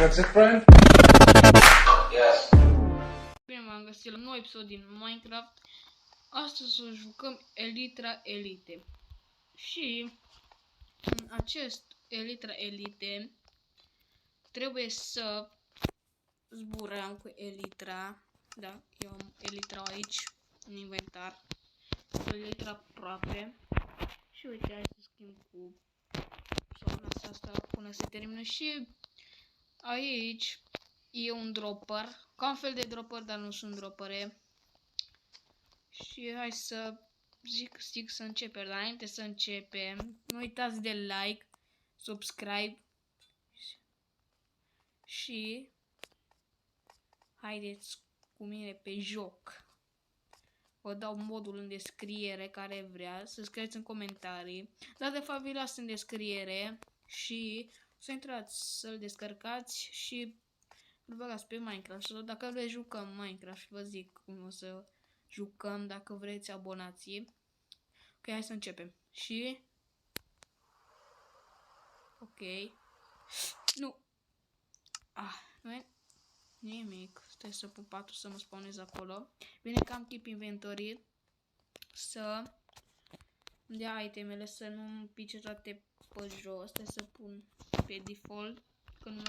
That's it, friend? Yes. Bine m-am găsit la un nou episod din Minecraft. Astăzi o jucăm Elytra Elite. Și în acest Elytra Elite trebuie să zburăm cu Elytra. Da, eu am Elytra aici în inventar. Elytra aproape. Și uite, hai să schimb cu zona asta până se termină. Și aici e un dropper, ca un fel de dropper, dar nu sunt droppere. Și hai să zic să începem, dar înainte să începem, nu uitați de like, subscribe și haideți cu mine pe joc. Vă dau modul în descriere care vrea, să scrieți în comentarii, dar de fapt vi las în descriere și să intrați să-l descărcați și îl băgați pe Minecraft. Și dacă vreți jucăm Minecraft, vă zic cum o să jucăm, dacă vreți abonații. Ok, hai să începem. Și ok. Nu. Nu e nimic. Stai să pun patul să mă spawnez acolo. Bine că am keep inventory să dea itemele, să nu pice toate pe jos. Stai să pun pe default, că nu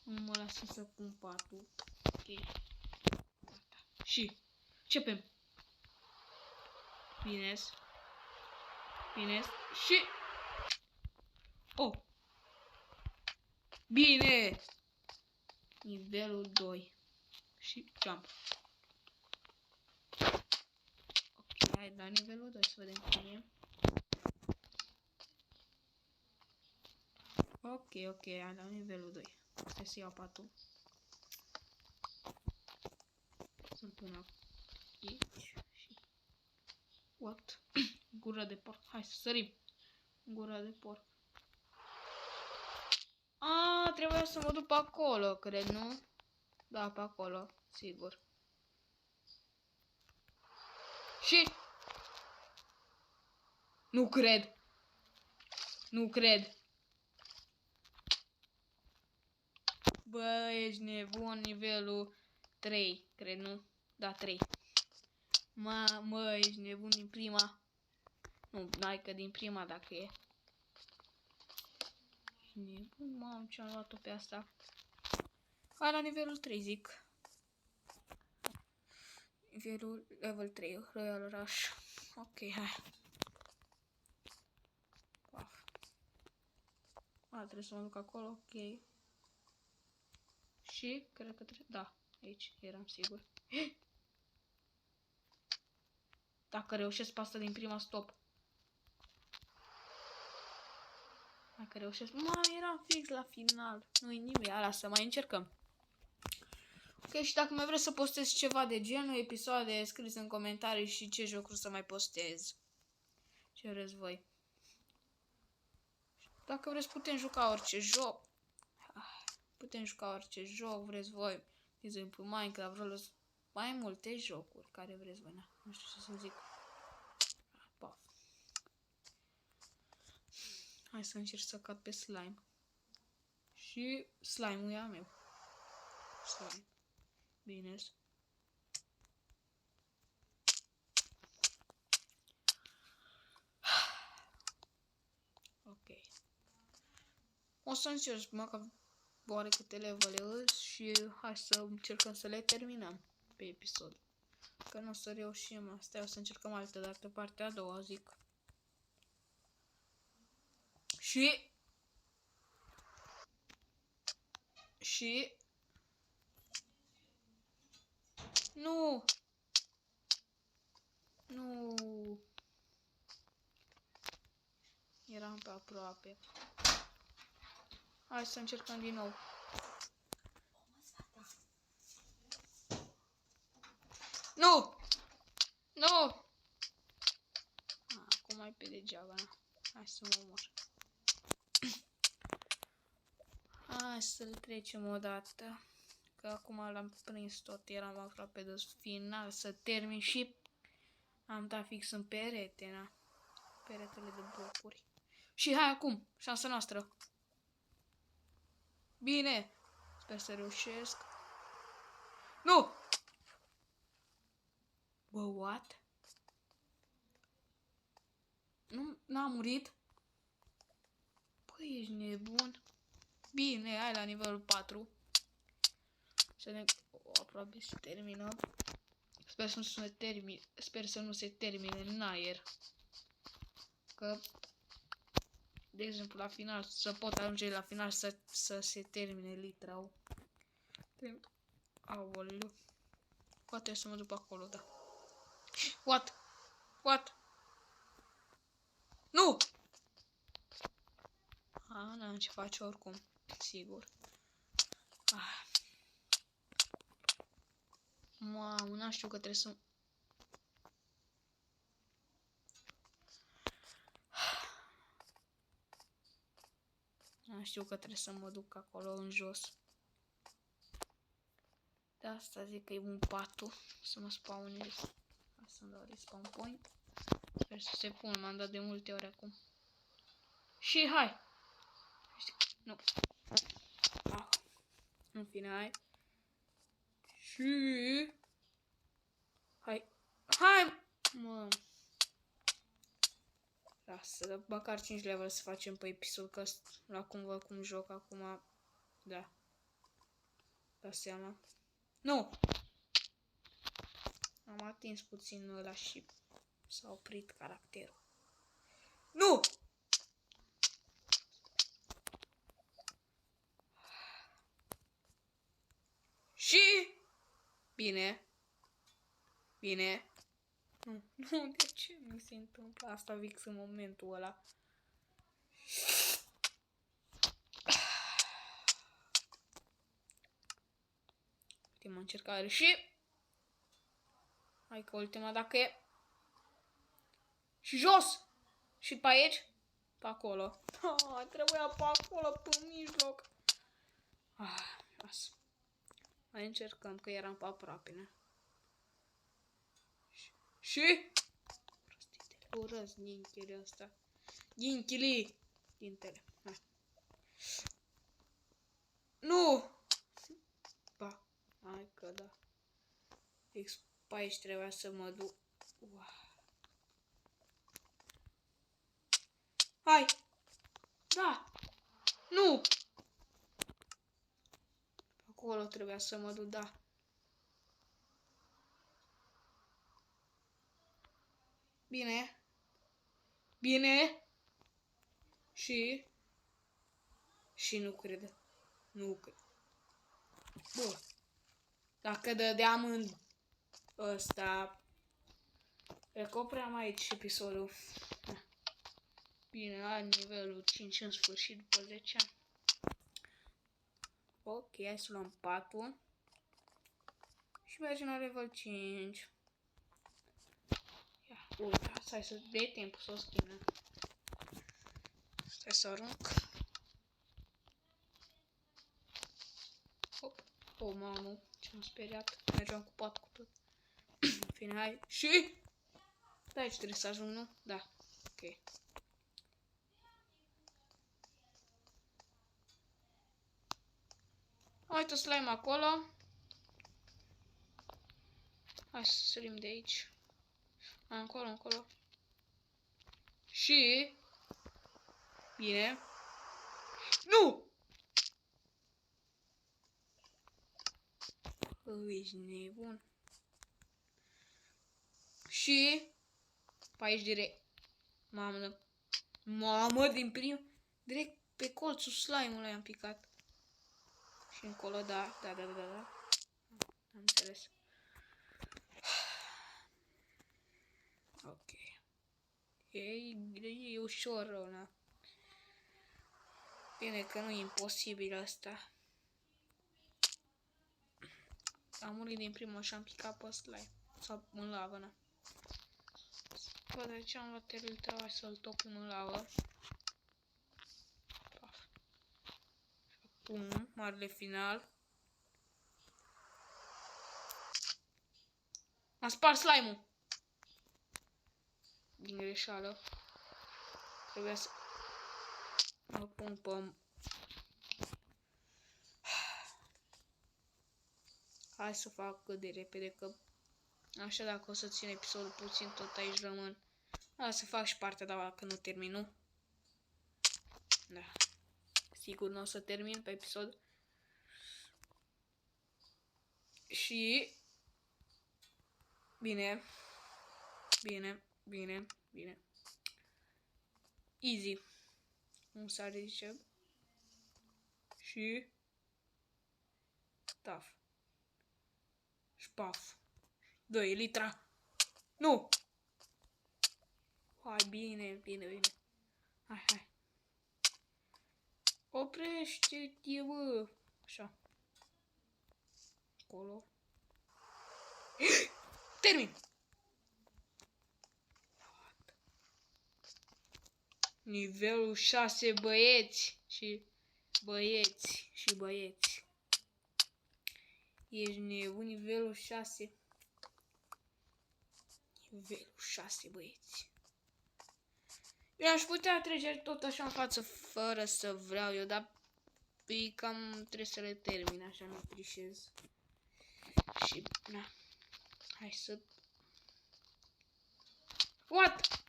mă lasă să pun patul. Ok. Gata. Și începem. Bine. Și bine. Nivelul 2. Și jump. Ok, hai la nivelul 2 să vedem cum e. Ok, hai la nivelul 2. Stai să iau patul. Să-l pun aici și... What? Gură de porc. Hai să sărim. Gura de porc. Trebuia să mă duc pe acolo, cred, nu? Da, pe acolo, sigur. Și... Nu cred. Bă, ești nebun, nivelul 3, cred, nu? Da, 3. Mă, ești nebun din prima. Nu, n-ai că din prima dacă e. Ești nebun, mamă, ce-am luat-o pe asta. Hai la nivelul 3, zic. Nivelul level 3, Royal Rush. Ok, hai. Paf. Trebuie să mă duc acolo, ok. Și, cred că trebuie... Da, aici eram sigur. Dacă reușesc pe asta din prima, stop. Dacă reușesc... eram fix la final. Nu-i nimic, lasă, mai încercăm. Ok, și dacă mai vreți să postez ceva de genul, episoade, scrieți în comentarii și ce jocuri să mai postez. Ce vreți voi. Dacă vreți, putem juca orice joc. Vreți voi. De exemplu, Minecraft, Roblox, mai multe jocuri care vreți voi. Nu știu ce să zic. Paf. Hai să încerc să cad pe slime. Și slime-ul e a meu. Slime. Bine. Ok. O să încerc măcar oare câte levele îs și hai să încercăm să le terminăm pe episod. Că nu o să reușim asta, o să încercăm altă dată, partea a doua, zic. Și nu. Eram pe aproape. Hai să încercăm din nou. Nu! Acum mai pe degeaba. Hai să mă omor. Hai să-l trecem o dată. Că acum l-am prins tot. Eram aproape de final să termin și am dat fix în perete, na. Peretele de blocuri. Și hai acum, șansa noastră. Bine. Sper să reușesc. Nu! Bă, what? Nu, n-a murit? Păi, ești nebun. Bine, hai la nivelul 4. Să ne... aproape se termină. Sper să nu se termine în aer. Că, de exemplu, la final, să pot ajunge la final să se termine litra. Aoleu. Poate să mă duc acolo, da. What? What? Nu! N-am ce face oricum, sigur. Mamă, n-am știu că trebuie să... N-am știu că trebuie să mă duc acolo în jos. De asta zic că e un patul să mă spawnez. Să-mi dau respawn point. Sper să se pună, m-am dat de multe ori acum. Și hai! Nu. În fine, hai. Și... Hai. Hai! Mă. Lasă, măcar 5 level să facem pe episod, că la cum văd cum joc acum. Da. Dați seama. Nu! Am atins puțin ăla și s-a oprit caracterul. Nu! Și... Bine. Bine. Nu, nu, de ce mi se întâmplă asta fix în momentul ăla? Ultima încercare și... Hai că ultima dacă e... Și jos! Și pe aici? Pe acolo. Trebuia pe acolo, pe mijloc. Lasă. Mai încercăm că eram pe aproape, ne? Și... Prostitele, urăsc ghinchile ăsta. Ghinchile! Dintele. Hai. Nu! Ba, hai că da. Fix pe aici trebuia să mă duc. Hai! Da! Nu! Acolo trebuia să mă duc, da. Bine. Bine. Și... Și nu cred. Nu cred. Bă. Dacă dădeam în ăsta... Cred că opream aici episodul. Bine, la nivelul 5 în sfârșit după 10 ani. Ok, hai să luăm 4. Și mergem la level 5. Ia, uite, stai să dai timpul să o schimbe. Stai să arunc. Hop. Oh, mamă, ce m-am speriat. Mergeam cu 4 cu tot. În fine, hai. Și... Da, aici trebuie să ajung, nu? Da. Ok. Uite slime acolo. Hai să sărim de aici. Încolo, încolo. Și... Bine. Nu! Ești nebun. Și... Pe aici direct. Mamă, mamă, din prim... Direct pe colțul slime-ului am picat. Și încolo, da. Am înțeles. Ok. E ușor ăla. Bine că nu e imposibil asta. Am murit din prima și am picat pe slime. Sau în lavă, na. Bă, de ce am luat elitra? Hai să-l topim în lavă. Acum, marele final. Am spart slime-ul. Din greșeală. Trebuia să mă pun pe... hai să fac cât de repede, că așa dacă o să țin episodul puțin, tot aici rămân. Hai să fac și partea dacă nu termin, nu? Da. Sigur nu o să termin pe episod. Și... Bine. Easy. Cum s-ar zice. Și... Taf. Șpaf. 2 litra. Nu! Hai, bine. Hai. Oprește-te, bă. Așa. Acolo. Termin! Nivelul 6, băieți. Ești nebun, nivelul 6. Nivelul 6, băieți. Eu aș putea trece tot așa în față fără să vreau eu, dar cam trebuie să le termin, așa nu trișez. Și, na. Hai să... What?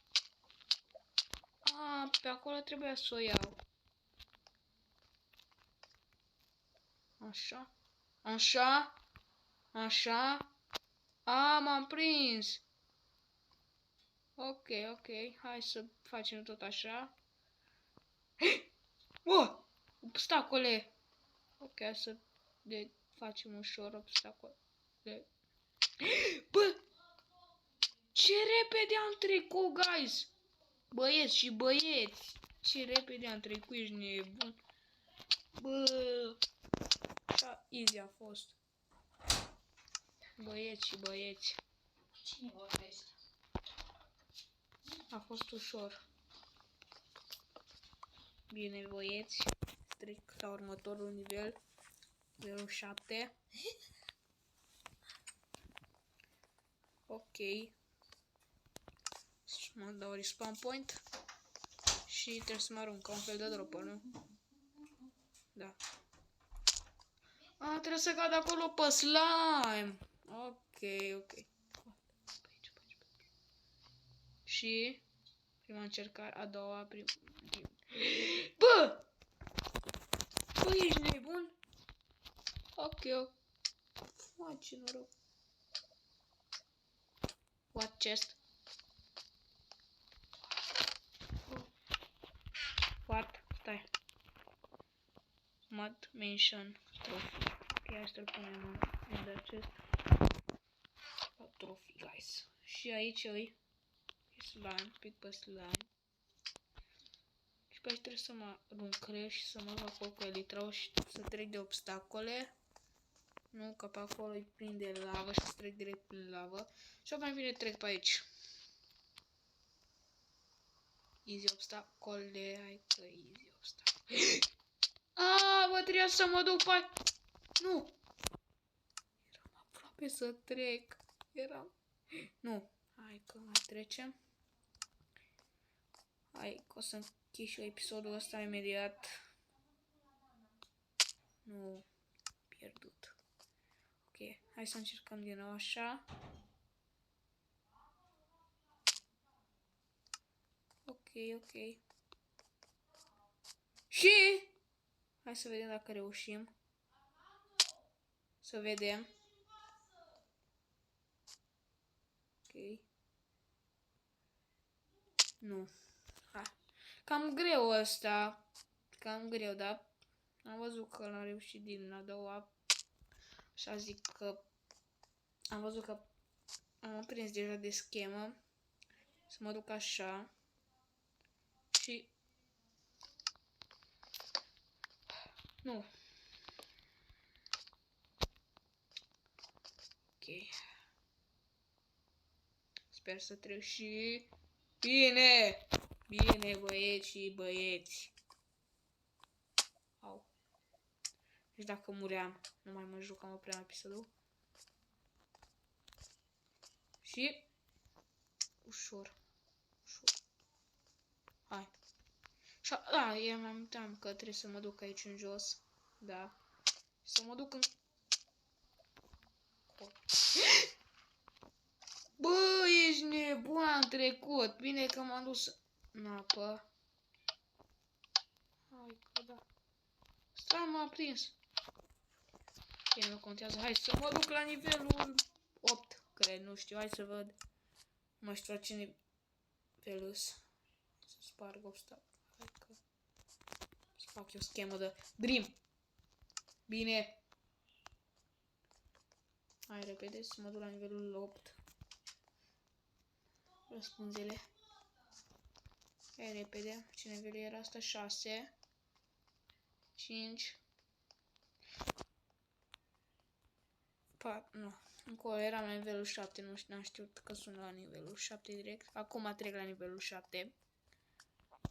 Pe acolo trebuia să o iau. Așa. M-am prins. Ok. Hai să facem tot așa. Obstacole. Ok, hai să le facem ușor obstacole. Bă! Ce repede am trecut, guys! Băieți și băieți! Ce repede am trecut, ești nebun! Bă! Așa easy a fost. Băieți și băieți. Cine vorbește? A fost ușor. Bine, băieți. Trec la următorul nivel. Nivelul 7. Ok. Și mă dau respawn point. Și trebuie să mă arunc ca un fel de dropper, nu? Da. Trebuie să cad acolo pe slime. Ok. Și prima încercare, a doua, Bă! Bă, ești nebun? Ok. Ce noroc. What chest? What? Stai. Mud mention trophy. Ok, hai să-l punem în the chest. Trophy, guys. Și aici e slime, pic pe slime. Și pe aici trebuie să mă arunc și să mă duc acolo cu elitrau și să trec de obstacole. Nu, că pe acolo îi prinde lavă și să trec direct prin lavă. Și mai bine trec pe aici. Easy obstacole, hai că easy obstacole. Bă, trebuia să mă duc pe... Nu! Eram aproape să trec. Nu. Hai că mai trecem. Hai că o să închei și eu episodul ăsta imediat. Nu. Pierdut. Ok. Hai să încercăm din nou așa. Ok. Și... Hai să vedem dacă reușim. Să vedem. Ok. Nu. Cam greu ăsta. Cam greu, dar am văzut că l-am reușit din a doua. Așa zic că am văzut că am prins deja de schemă. Să mă duc așa. Și... Nu. Ok. Sper să trec și... Bine! Bine, băieți și băieți. Au. Deci dacă muream, nu mai mă jucam, opream episodul. Și... Ușor. Hai. Da, eu mai uitam că trebuie să mă duc aici în jos. Da. Să mă duc în... pot. Bă, ești nebun, am trecut. Bine că m-am dus în apă. Hai că da. Stai, m-a prins. Ok, nu contează. Hai să mă duc la nivelul 8, cred, nu știu. Hai să văd. Nu mai știu la ce nivel îs. Să sparg obstacol. Hai că... să fac eu schemă de Dream. Bine. Hai repede să mă duc la nivelul 8. Răspunzele. Hai repede. Ce nivel era asta? 6. 5. 4. Nu. Încolo eram la nivelul 7. Nu știu, n-am știut că sunt la nivelul 7 direct. Acum trec la nivelul 7.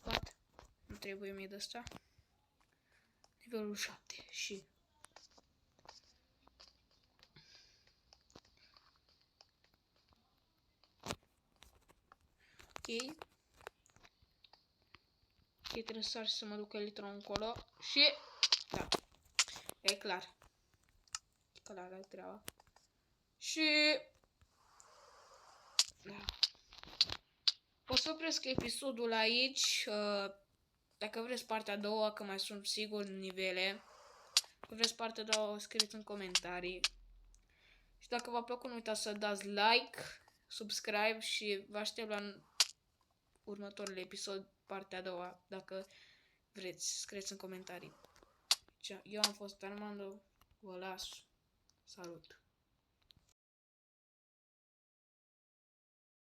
4. Nu trebuie mie de asta. Nivelul 7. Și... ok. Ok, trebuie să sar să mă duc Elytra încolo. Și... da. E clar. Clar e treaba. Și... da. O să opresc episodul aici. Dacă vreți partea a doua, că mai sunt sigur nivele. Dacă vreți partea a doua, o scrieți în comentarii. Și dacă v-a plăcut, nu uitați să dați like, subscribe și vă aștept la următorul episod, partea a doua, dacă vreți, scrieți în comentarii. Eu am fost Armando, vă las, salut!